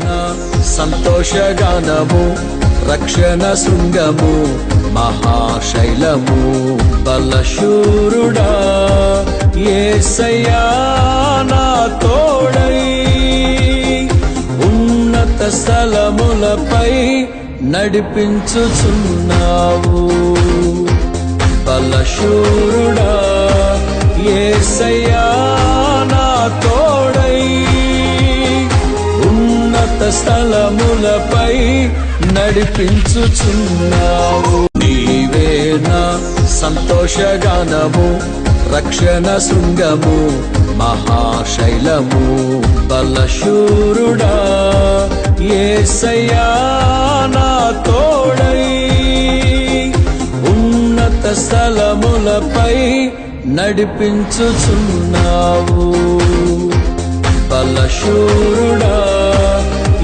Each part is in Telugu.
నా సంతోషగానము, రక్షణ శృంగము, మహాశైలము, బలశూరుడా యేసయ్యా నా తోడై, ఉన్నత స్థలములపై నడిపించుచున్నావు. బలశూరుడా యేసయ్యా నా తోడై, ఉన్నత స్థలములపై నడిపించుచున్నావు. నీవే నా సంతోషగానము, రక్షణ శృంగము, మహాశైలము, బలశూరుడా యేసయ్యా నా తోడై, ఉన్నత స్థలములపై నడిపించుచున్నావు. బలశూరుడా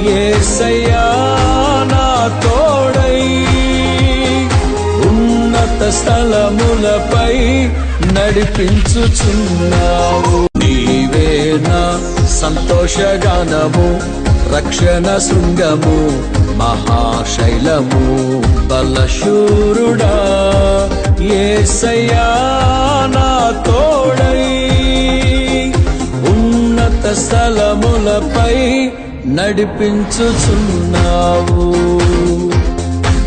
యేసయ్యా నా తోడై, ఉన్నత స్థలములపై నడిపించుచున్నావు. నీవే నా సంతోషగానము, రక్షణ శృంగము, మహాశైలము, బలశూరుడా యేసయ్యా నా తోడై, ఉన్నత స్థలములపై నడిపించుచున్నావు.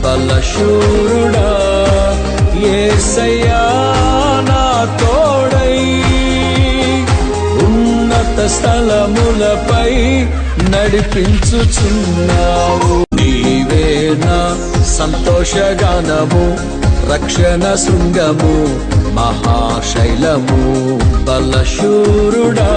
బలశూరుడా యేసయ్యా నా తోడై, ఉన్నత స్థలములపై నడిపించుచున్నావు. నీవే నా సంతోషగానము, రక్షణ శృంగము, మహాశైలము, బలశూరుడా